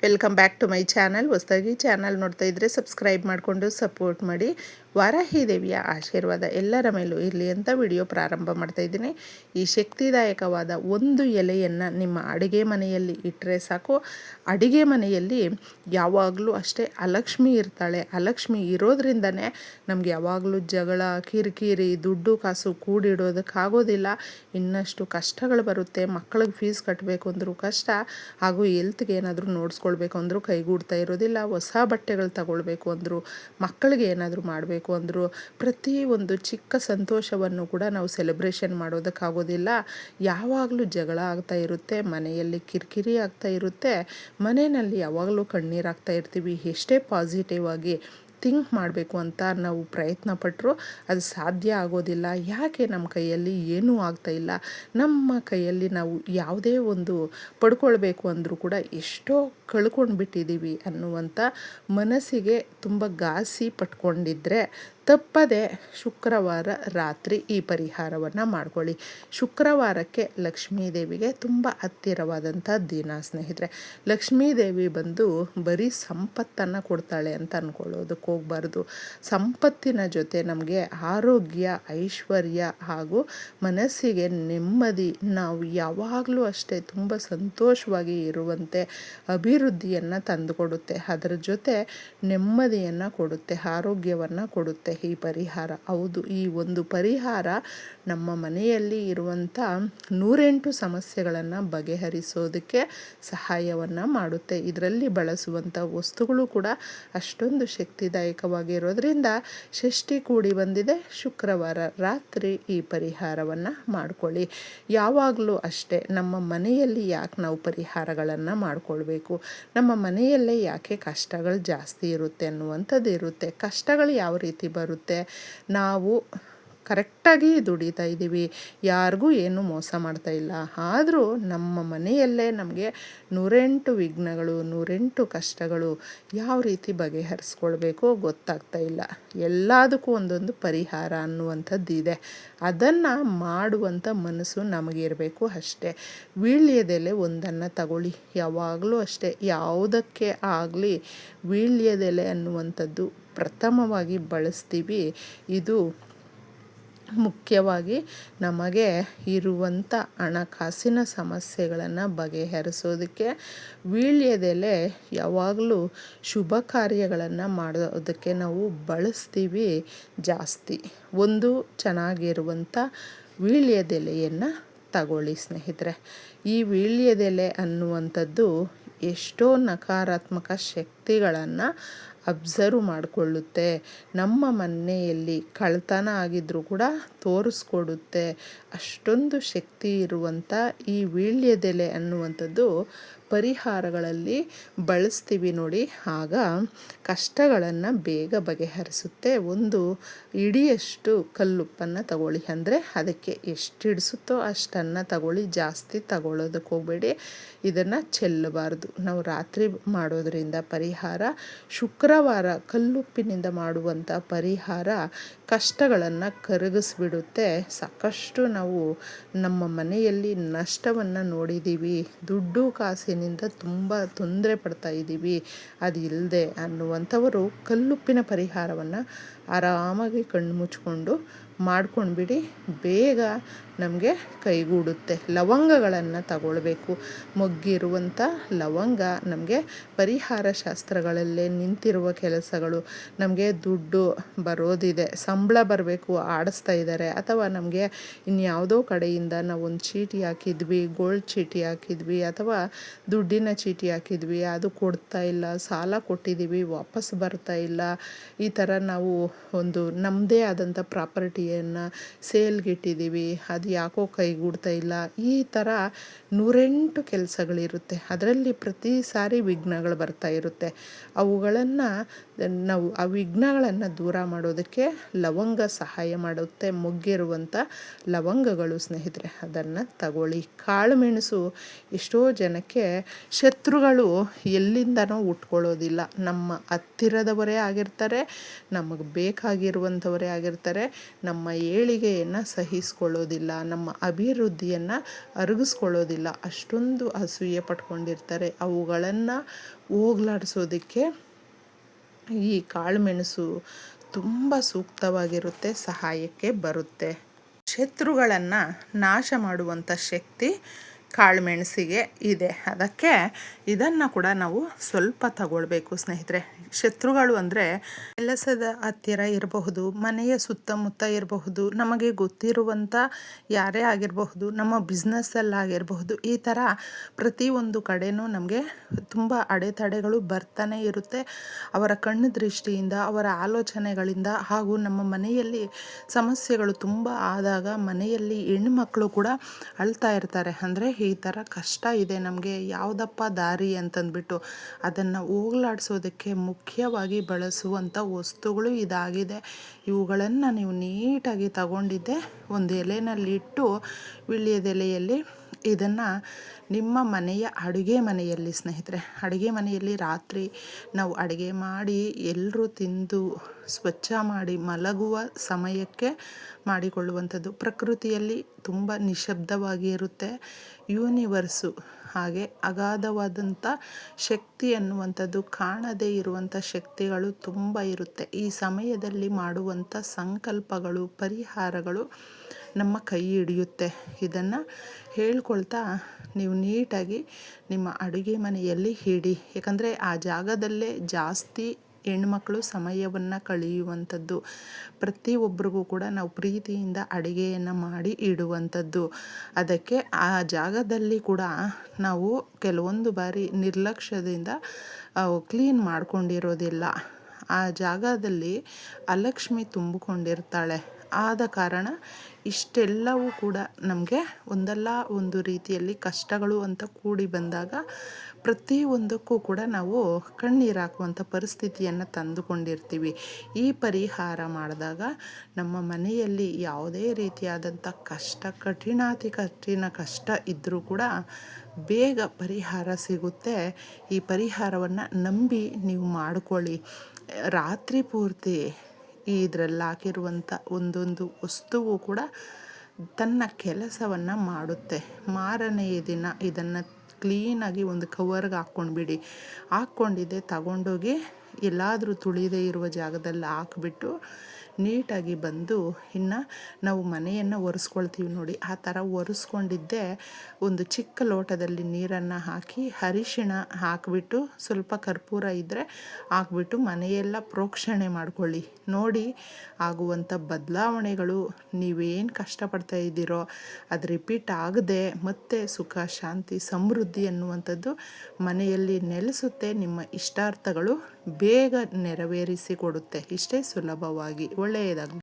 Welcome back to my channel. ಹೊಸದಾಗಿ channel ನೋಡ್ತಾ ಇದ್ದರೆ ಸಬ್ಸ್ಕ್ರೈಬ್ ಮಾಡಿಕೊಂಡು ಸಪೋರ್ಟ್ ಮಾಡಿ. ವಾರಾಹಿ ದೇವಿಯ ಆಶೀರ್ವಾದ ಎಲ್ಲರ ಮೇಲೂ ಇರಲಿ ಅಂತ ವಿಡಿಯೋ ಪ್ರಾರಂಭ ಮಾಡ್ತಾ ಇದ್ದೀನಿ. ಈ ಶಕ್ತಿದಾಯಕವಾದ ಒಂದು ಎಲೆಯನ್ನು ನಿಮ್ಮ ಅಡುಗೆ ಮನೆಯಲ್ಲಿ ಇಟ್ಟರೆ ಸಾಕು. ಅಡುಗೆ ಮನೆಯಲ್ಲಿ ಯಾವಾಗಲೂ ಅಷ್ಟೇ ಅಲಕ್ಷ್ಮಿ ಇರ್ತಾಳೆ. ಅಲಕ್ಷ್ಮಿ ಇರೋದ್ರಿಂದನೇ ನಮಗೆ ಯಾವಾಗಲೂ ಜಗಳ, ಕಿರಿಕಿರಿ, ದುಡ್ಡು ಕಾಸು ಕೂಡಿಡೋದಕ್ಕಾಗೋದಿಲ್ಲ. ಇನ್ನಷ್ಟು ಕಷ್ಟಗಳು ಬರುತ್ತೆ. ಮಕ್ಕಳಿಗೆ ಫೀಸ್ ಕಟ್ಟಬೇಕು ಅಂದರೂ ಕಷ್ಟ, ಹಾಗೂ ಹೆಲ್ತ್ಗೆ ಏನಾದರೂ ನೋಡಿಸ್ಕೊಳ್ಬೇಕು ಅಂದರೂ ಕೈಗೂಡ್ತಾ ಇರೋದಿಲ್ಲ. ಹೊಸ ಬಟ್ಟೆಗಳು ತಗೊಳ್ಬೇಕು ಅಂದರು, ಮಕ್ಕಳಿಗೆ ಏನಾದರೂ ಮಾಡಬೇಕು ಅಂದರು, ಪ್ರತಿ ಒಂದು ಚಿಕ್ಕ ಸಂತೋಷವನ್ನು ಕೂಡ ನಾವು ಸೆಲೆಬ್ರೇಷನ್ ಮಾಡೋದಕ್ಕಾಗೋದಿಲ್ಲ. ಯಾವಾಗಲೂ ಜಗಳ ಆಗ್ತಾ ಇರುತ್ತೆ, ಮನೆಯಲ್ಲಿ ಕಿರಿಕಿರಿ ಆಗ್ತಾ ಇರುತ್ತೆ, ಮನೆಯಲ್ಲಿ ಯಾವಾಗಲೂ ಕಣ್ಣೀರಾಗ್ತಾ ಇರ್ತೀವಿ. ಎಷ್ಟೇ ಪಾಸಿಟಿವ್ ಆಗಿ ಥಿಂಕ್ ಮಾಡಬೇಕು ಅಂತ ನಾವು ಪ್ರಯತ್ನ ಪಟ್ಟರು ಅದು ಸಾಧ್ಯ ಆಗೋದಿಲ್ಲ. ಯಾಕೆ ನಮ್ಮ ಕೈಯಲ್ಲಿ ಏನೂ ಆಗ್ತಾಯಿಲ್ಲ, ನಮ್ಮ ಕೈಯಲ್ಲಿ ನಾವು ಯಾವುದೇ ಒಂದು ಪಡ್ಕೊಳ್ಬೇಕು ಅಂದರೂ ಕೂಡ ಎಷ್ಟೋ ಕಳ್ಕೊಂಡು ಬಿಟ್ಟಿದ್ದೀವಿ ಅನ್ನುವಂಥ ಮನಸ್ಸಿಗೆ ತುಂಬ ಘಾಸಿ ಪಟ್ಕೊಂಡಿದ್ದರೆ ತಪ್ಪದೆ ಶುಕ್ರವಾರ ರಾತ್ರಿ ಈ ಪರಿಹಾರವನ್ನು ಮಾಡ್ಕೊಳ್ಳಿ. ಶುಕ್ರವಾರಕ್ಕೆ ಲಕ್ಷ್ಮೀದೇವಿಗೆ ತುಂಬ ಹತ್ತಿರವಾದಂಥ ದಿನ ಸ್ನೇಹಿತರೆ. ಲಕ್ಷ್ಮೀದೇವಿ ಬಂದು ಬರೀ ಸಂಪತ್ತನ್ನು ಕೊಡ್ತಾಳೆ ಅಂತ ಅಂದ್ಕೊಳ್ಳೋದಕ್ಕೆ ಹೋಗಬಾರ್ದು. ಸಂಪತ್ತಿನ ಜೊತೆ ನಮಗೆ ಆರೋಗ್ಯ, ಐಶ್ವರ್ಯ ಹಾಗೂ ಮನಸ್ಸಿಗೆ ನೆಮ್ಮದಿ, ನಾವು ಯಾವಾಗಲೂ ಅಷ್ಟೇ ತುಂಬ ಸಂತೋಷವಾಗಿ ಇರುವಂತೆ ಅಭಿವೃದ್ಧಿಯನ್ನು ತಂದುಕೊಡುತ್ತೆ. ಅದರ ಜೊತೆ ನೆಮ್ಮದಿಯನ್ನು ಕೊಡುತ್ತೆ, ಆರೋಗ್ಯವನ್ನು ಕೊಡುತ್ತೆ ಈ ಪರಿಹಾರ. ಹೌದು, ಈ ಒಂದು ಪರಿಹಾರ ನಮ್ಮ ಮನೆಯಲ್ಲಿ ಇರುವಂಥ 108 ಸಮಸ್ಯೆಗಳನ್ನು ಬಗೆಹರಿಸೋದಕ್ಕೆ ಸಹಾಯವನ್ನು ಮಾಡುತ್ತೆ. ಇದರಲ್ಲಿ ಬಳಸುವಂಥ ವಸ್ತುಗಳು ಕೂಡ ಅಷ್ಟೊಂದು ಶಕ್ತಿದಾಯಕವಾಗಿರೋದ್ರಿಂದ ಷಷ್ಠಿ ಕೂಡಿ ಬಂದಿದೆ. ಶುಕ್ರವಾರ ರಾತ್ರಿ ಈ ಪರಿಹಾರವನ್ನು ಮಾಡಿಕೊಳ್ಳಿ. ಯಾವಾಗಲೂ ಅಷ್ಟೇ ನಮ್ಮ ಮನೆಯಲ್ಲಿ ಯಾಕೆ ನಾವು ಪರಿಹಾರಗಳನ್ನು ಮಾಡಿಕೊಳ್ಬೇಕು, ನಮ್ಮ ಮನೆಯಲ್ಲೇ ಯಾಕೆ ಕಷ್ಟಗಳು ಜಾಸ್ತಿ ಇರುತ್ತೆ ಅನ್ನುವಂಥದ್ದು ಇರುತ್ತೆ. ಕಷ್ಟಗಳು ಯಾವ ರೀತಿ ಬರುತ್ತೆ, ನಾವು ಕರೆಕ್ಟಾಗಿ ದುಡಿತಾ ಇದ್ದೀವಿ, ಯಾರಿಗೂ ಏನೂ ಮೋಸ ಮಾಡ್ತಾ ಇಲ್ಲ, ಆದರೂ ನಮ್ಮ ಮನೆಯಲ್ಲೇ ನಮಗೆ 108 ವಿಘ್ನಗಳು, 108 ಕಷ್ಟಗಳು ಯಾವ ರೀತಿ ಬಗೆಹರಿಸ್ಕೊಳ್ಬೇಕೋ ಗೊತ್ತಾಗ್ತಾ ಇಲ್ಲ. ಎಲ್ಲದಕ್ಕೂ ಒಂದೊಂದು ಪರಿಹಾರ ಅನ್ನುವಂಥದ್ದು ಇದೆ. ಅದನ್ನು ಮಾಡುವಂಥ ಮನಸ್ಸು ನಮಗಿರಬೇಕು ಅಷ್ಟೇ. ವೀಳ್ಯದೆಲೆ ಒಂದನ್ನು ತಗೊಳ್ಳಿ. ಯಾವಾಗಲೂ ಅಷ್ಟೇ ಯಾವುದಕ್ಕೆ ಆಗಲಿ ವೀಳ್ಯದೆಲೆ ಅನ್ನುವಂಥದ್ದು ಪ್ರಥಮವಾಗಿ ಬಳಸ್ತೀವಿ. ಇದು ಮುಖ್ಯವಾಗಿ ನಮಗೆ ಇರುವಂಥ ಹಣಕಾಸಿನ ಸಮಸ್ಯೆಗಳನ್ನು ಬಗೆಹರಿಸೋದಕ್ಕೆ ವೀಳ್ಯದೆಲೆ ಯಾವಾಗಲೂ ಶುಭ ಕಾರ್ಯಗಳನ್ನು ಮಾಡೋದಕ್ಕೆ ನಾವು ಬಳಸ್ತೀವಿ ಜಾಸ್ತಿ. ಒಂದು ಚೆನ್ನಾಗಿರುವಂಥ ವೀಳ್ಯದೆಲೆಯನ್ನು ತಗೊಳ್ಳಿ ಸ್ನೇಹಿತರೆ. ಈ ವೀಳ್ಯದೆಲೆ ಅನ್ನುವಂಥದ್ದು ಎಷ್ಟೋ ನಕಾರಾತ್ಮಕ ಶಕ್ತಿಗಳನ್ನು ಅಬ್ಸರ್ವ್ ಮಾಡಿಕೊಳ್ಳುತ್ತೆ. ನಮ್ಮ ಮನೆಯಲ್ಲಿ ಕಳ್ತನ ಆಗಿದ್ದರೂ ಕೂಡ ತೋರಿಸ್ಕೊಡುತ್ತೆ. ಅಷ್ಟೊಂದು ಶಕ್ತಿ ಇರುವಂಥ ಈ ವೀಳ್ಯದೆಲೆ ಅನ್ನುವಂಥದ್ದು ಪರಿಹಾರಗಳಲ್ಲಿ ಬಳಸ್ತೀವಿ ನೋಡಿ, ಆಗ ಕಷ್ಟಗಳನ್ನು ಬೇಗ ಬಗೆಹರಿಸುತ್ತೆ. ಒಂದು ಇಡಿಯಷ್ಟು ಕಲ್ಲುಪ್ಪನ್ನು ತಗೊಳ್ಳಿ, ಅಂದರೆ ಅದಕ್ಕೆ ಎಷ್ಟು ಹಿಡಿಸುತ್ತೋ ಅಷ್ಟನ್ನು ತಗೊಳ್ಳಿ, ಜಾಸ್ತಿ ತಗೊಳ್ಳೋದಕ್ಕೆ ಹೋಗಬೇಡಿ. ಇದನ್ನು ಚೆಲ್ಲಬಾರ್ದು. ನಾವು ರಾತ್ರಿ ಮಾಡೋದರಿಂದ ಪರಿಹಾರ, ಶುಕ್ರವಾರ ಕಲ್ಲುಪ್ಪಿನಿಂದ ಮಾಡುವಂಥ ಪರಿಹಾರ ಕಷ್ಟಗಳನ್ನು ಕರಗಿಸ್ಬಿಡುತ್ತೆ. ಸಾಕಷ್ಟು ನಾವು ನಮ್ಮ ಮನೆಯಲ್ಲಿ ನಷ್ಟವನ್ನು ನೋಡಿದ್ದೀವಿ, ದುಡ್ಡು ಕಾಸಿನಿಂದ ತುಂಬ ತೊಂದರೆ ಪಡ್ತಾ ಇದ್ದೀವಿ, ಅದು ಇಲ್ಲದೆ ಅನ್ನುವಂಥವರು ಕಲ್ಲುಪ್ಪಿನ ಪರಿಹಾರವನ್ನು ಆರಾಮಾಗಿ ಕಣ್ಣು ಮುಚ್ಕೊಂಡು ಮಾಡ್ಕೊಂಡ್ಬಿಡಿ, ಬೇಗ ನಮಗೆ ಕೈಗೂಡುತ್ತೆ. ಲವಂಗಗಳನ್ನು ತಗೊಳ್ಬೇಕು. ಮೊಗ್ಗಿರುವಂಥ ಲವಂಗ ನಮಗೆ ಪರಿಹಾರ ಶಾಸ್ತ್ರಗಳಲ್ಲೇ ನಿಂತಿರುವ ಕೆಲಸಗಳು. ನಮಗೆ ದುಡ್ಡು ಬರೋದಿದೆ, ಸಂಬಳ ಬರಬೇಕು, ಆಡಿಸ್ತಾ ಇದ್ದಾರೆ, ಅಥವಾ ನಮಗೆ ಇನ್ಯಾವುದೋ ಕಡೆಯಿಂದ ನಾವೊಂದು ಚೀಟಿ ಹಾಕಿದ್ವಿ, ಗೋಲ್ಡ್ ಚೀಟಿ ಹಾಕಿದ್ವಿ, ಅಥವಾ ದುಡ್ಡಿನ ಚೀಟಿ ಹಾಕಿದ್ವಿ, ಅದು ಕೊಡ್ತಾ ಇಲ್ಲ, ಸಾಲ ಕೊಟ್ಟಿದ್ದೀವಿ ವಾಪಸ್ ಬರ್ತಾ ಇಲ್ಲ, ಈ ಥರ ನಾವು ಒಂದು ನಮ್ಮದೇ ಆದಂಥ ಪ್ರಾಪರ್ಟಿಯನ್ನು ಸೇಲ್ಗಿಟ್ಟಿದ್ದೀವಿ, ಅದು ಯಾಕೋ ಕೈಗೂಡ್ತಾ ಇಲ್ಲ, ಈ ಥರ 108 ಕೆಲಸಗಳಿರುತ್ತೆ. ಅದರಲ್ಲಿ ಪ್ರತಿ ಸಾರಿ ವಿಘ್ನಗಳು ಬರ್ತಾ ಇರುತ್ತೆ. ಅವುಗಳನ್ನು ನಾವು ಆ ವಿಘ್ನಗಳನ್ನು ದೂರ ಮಾಡೋದಕ್ಕೆ ಲವಂಗ ಸಹಾಯ ಮಾಡುತ್ತೆ. ಮೊಗ್ಗಿರುವಂಥ ಲವಂಗಗಳು ಸ್ನೇಹಿತರೆ, ಅದನ್ನು ತಗೊಳ್ಳಿ. ಕಾಳು ಮೆಣಸು ಎಷ್ಟೋ ಜನಕ್ಕೆ ಶತ್ರುಗಳು ಎಲ್ಲಿಂದನೋ ಉಟ್ಕೊಳ್ಳೋದಿಲ್ಲ. ನಮ್ಮ ಹತ್ತಿರದವರೇ ಆಗಿರ್ತಾರೆ, ನಮಗೆ ಬೇಕಾಗಿರುವಂಥವರೇ ಆಗಿರ್ತಾರೆ, ನಮ್ಮ ನಮ್ಮ ಏಳಿಗೆಯನ್ನು ಸಹಿಸ್ಕೊಳ್ಳೋದಿಲ್ಲ, ನಮ್ಮ ಅಭಿವೃದ್ಧಿಯನ್ನು ಅರಗಿಸ್ಕೊಳ್ಳೋದಿಲ್ಲ. ಅಷ್ಟೊಂದು ಅಸೂಯೆ ಪಟ್ಕೊಂಡಿರ್ತಾರೆ. ಅವುಗಳನ್ನು ಹೋಗಲಾಡಿಸೋದಕ್ಕೆ ಈ ಕಾಳುಮೆಣಸು ತುಂಬ ಸೂಕ್ತವಾಗಿರುತ್ತೆ, ಸಹಾಯಕ್ಕೆ ಬರುತ್ತೆ. ಶತ್ರುಗಳನ್ನು ನಾಶ ಮಾಡುವಂಥ ಶಕ್ತಿ ಕಾಳುಮೆಣಸಿಗೆ ಇದೆ. ಅದಕ್ಕೆ ಇದನ್ನು ಕೂಡ ನಾವು ಸ್ವಲ್ಪ ತಗೊಳ್ಬೇಕು ಸ್ನೇಹಿತರೆ. ಶತ್ರುಗಳು ಅಂದರೆ ಕೆಲಸದ ಹತ್ತಿರ ಇರಬಹುದು, ಮನೆಯ ಸುತ್ತಮುತ್ತ ಇರಬಹುದು, ನಮಗೆ ಗೊತ್ತಿರುವಂಥ ಯಾರೇ ಆಗಿರಬಹುದು, ನಮ್ಮ ಬಿಸ್ನೆಸ್ಸಲ್ಲಾಗಿರಬಹುದು. ಈ ಥರ ಪ್ರತಿಯೊಂದು ಕಡೆಯೂ ನಮಗೆ ತುಂಬ ಅಡೆತಡೆಗಳು ಬರ್ತಾನೆ ಇರುತ್ತೆ. ಅವರ ಕಣ್ಣು ದೃಷ್ಟಿಯಿಂದ, ಅವರ ಆಲೋಚನೆಗಳಿಂದ, ಹಾಗೂ ನಮ್ಮ ಮನೆಯಲ್ಲಿ ಸಮಸ್ಯೆಗಳು ತುಂಬ ಆದಾಗ ಮನೆಯಲ್ಲಿ ಹೆಣ್ಣುಮಕ್ಕಳು ಕೂಡ ಅಳ್ತಾ ಇರ್ತಾರೆ. ಅಂದರೆ ಈ ಥರ ಕಷ್ಟ ಇದೆ, ನಮಗೆ ಯಾವುದಪ್ಪ ದಾರಿ ಅಂತಂದ್ಬಿಟ್ಟು ಅದನ್ನು ಹೋಗಲಾಡಿಸೋದಕ್ಕೆ ಮುಖ್ಯವಾಗಿ ಬಳಸುವಂಥ ವಸ್ತುಗಳು ಇದಾಗಿದೆ. ಇವುಗಳನ್ನು ನೀವು ನೀಟಾಗಿ ತಗೊಂಡಿದ್ದೆ ಒಂದು ಎಲೆನಲ್ಲಿಟ್ಟು, ವೀಳ್ಯದೆಲೆಯಲ್ಲಿ ಇದನ್ನು ನಿಮ್ಮ ಮನೆಯ ಅಡುಗೆ ಮನೆಯಲ್ಲಿ ಸ್ನೇಹಿತರೆ, ಅಡುಗೆ ಮನೆಯಲ್ಲಿ ರಾತ್ರಿ ನಾವು ಅಡುಗೆ ಮಾಡಿ ಎಲ್ಲರೂ ತಿಂದು ಸ್ವಚ್ಛ ಮಾಡಿ ಮಲಗುವ ಸಮಯಕ್ಕೆ ಮಾಡಿಕೊಳ್ಳುವಂಥದ್ದು. ಪ್ರಕೃತಿಯಲ್ಲಿ ತುಂಬ ನಿಶಬ್ದವಾಗಿ ಇರುತ್ತೆ. ಯೂನಿವರ್ಸು ಹಾಗೆ ಅಗಾಧವಾದಂಥ ಶಕ್ತಿ ಅನ್ನುವಂಥದ್ದು, ಕಾಣದೇ ಇರುವಂಥ ಶಕ್ತಿಗಳು ತುಂಬ ಇರುತ್ತೆ. ಈ ಸಮಯದಲ್ಲಿ ಮಾಡುವಂಥ ಸಂಕಲ್ಪಗಳು, ಪರಿಹಾರಗಳು ನಮ್ಮ ಕೈ ಹಿಡಿಯುತ್ತೆ. ಇದನ್ನು ಹೇಳ್ಕೊಳ್ತಾ ನೀವು ನೀಟಾಗಿ ನಿಮ್ಮ ಅಡುಗೆ ಮನೆಯಲ್ಲಿ ಇಡಿ. ಯಾಕಂದರೆ ಆ ಜಾಗದಲ್ಲೇ ಜಾಸ್ತಿ ಹೆಣ್ಮಕ್ಳು ಸಮಯವನ್ನು ಕಳೆಯುವಂಥದ್ದು. ಪ್ರತಿಯೊಬ್ಬರಿಗೂ ಕೂಡ ನಾವು ಪ್ರೀತಿಯಿಂದ ಅಡುಗೆಯನ್ನು ಮಾಡಿ ಇಡುವಂಥದ್ದು. ಅದಕ್ಕೆ ಆ ಜಾಗದಲ್ಲಿ ಕೂಡ ನಾವು ಕೆಲವೊಂದು ಬಾರಿ ನಿರ್ಲಕ್ಷ್ಯದಿಂದ ಕ್ಲೀನ್ ಮಾಡ್ಕೊಂಡಿರೋದಿಲ್ಲ. ಆ ಜಾಗದಲ್ಲಿ ಅಲಕ್ಷ್ಮಿ ತುಂಬಿಕೊಂಡಿರ್ತಾಳೆ. ಆದ ಕಾರಣ ಇಷ್ಟೆಲ್ಲವೂ ಕೂಡ ನಮಗೆ ಒಂದಲ್ಲ ಒಂದು ರೀತಿಯಲ್ಲಿ ಕಷ್ಟಗಳು ಅಂತ ಕೂಡಿ ಬಂದಾಗ ಪ್ರತಿಯೊಂದಕ್ಕೂ ಕೂಡ ನಾವು ಕಣ್ಣೀರು ಹಾಕುವಂಥ ಪರಿಸ್ಥಿತಿಯನ್ನು ತಂದುಕೊಂಡಿರ್ತೀವಿ. ಈ ಪರಿಹಾರ ಮಾಡಿದಾಗ ನಮ್ಮ ಮನೆಯಲ್ಲಿ ಯಾವುದೇ ರೀತಿಯಾದಂಥ ಕಷ್ಟ, ಕಠಿಣ ಕಷ್ಟ ಇದ್ದರೂ ಕೂಡ ಬೇಗ ಪರಿಹಾರ ಸಿಗುತ್ತೆ. ಈ ಪರಿಹಾರವನ್ನು ನಂಬಿ ನೀವು ಮಾಡಿಕೊಳ್ಳಿ. ರಾತ್ರಿ ಪೂರ್ತಿ ಇದರಲ್ಲಿ ಹಾಕಿರುವಂಥ ಒಂದೊಂದು ವಸ್ತುವು ಕೂಡ ತನ್ನ ಕೆಲಸವನ್ನು ಮಾಡುತ್ತೆ. ಮಾರನೆಯ ದಿನ ಇದನ್ನು ಕ್ಲೀನಾಗಿ ಒಂದು ಕವರ್ಗೆ ಹಾಕ್ಕೊಂಡ್ಬಿಡಿ. ಹಾಕ್ಕೊಂಡಿದ್ದೆ ತಗೊಂಡೋಗಿ ಎಲ್ಲಾದರೂ ತುಳಿದೇ ಇರುವ ಜಾಗದಲ್ಲಿ ಹಾಕ್ಬಿಟ್ಟು ನೀಟಾಗಿ ಬಂದು, ಇನ್ನು ನಾವು ಮನೆಯನ್ನು ಒರೆಸ್ಕೊಳ್ತೀವಿ ನೋಡಿ, ಆ ಥರ ಒರೆಸ್ಕೊಂಡಿದ್ದೆ ಒಂದು ಚಿಕ್ಕ ಲೋಟದಲ್ಲಿ ನೀರನ್ನು ಹಾಕಿ ಅರಿಶಿಣ ಹಾಕಿಬಿಟ್ಟು, ಸ್ವಲ್ಪ ಕರ್ಪೂರ ಇದ್ದರೆ ಹಾಕ್ಬಿಟ್ಟು ಮನೆಯೆಲ್ಲ ಪ್ರೋಕ್ಷಣೆ ಮಾಡ್ಕೊಳ್ಳಿ. ನೋಡಿ ಆಗುವಂಥ ಬದಲಾವಣೆಗಳು, ನೀವೇನು ಕಷ್ಟಪಡ್ತಾ ಇದ್ದೀರೋ ಅದು ರಿಪೀಟ್ ಆಗದೆ ಮತ್ತೆ ಸುಖ, ಶಾಂತಿ, ಸಮೃದ್ಧಿ ಅನ್ನುವಂಥದ್ದು ಮನೆಯಲ್ಲಿ ನೆಲೆಸುತ್ತೆ. ನಿಮ್ಮ ಇಷ್ಟಾರ್ಥಗಳು ಬೇಗ ನೆರವೇರಿಸಿಕೊಡುತ್ತೆ. ಇಷ್ಟೇ ಸುಲಭವಾಗಿ. ಒಳ್ಳೆಯದಾಗಲಿ.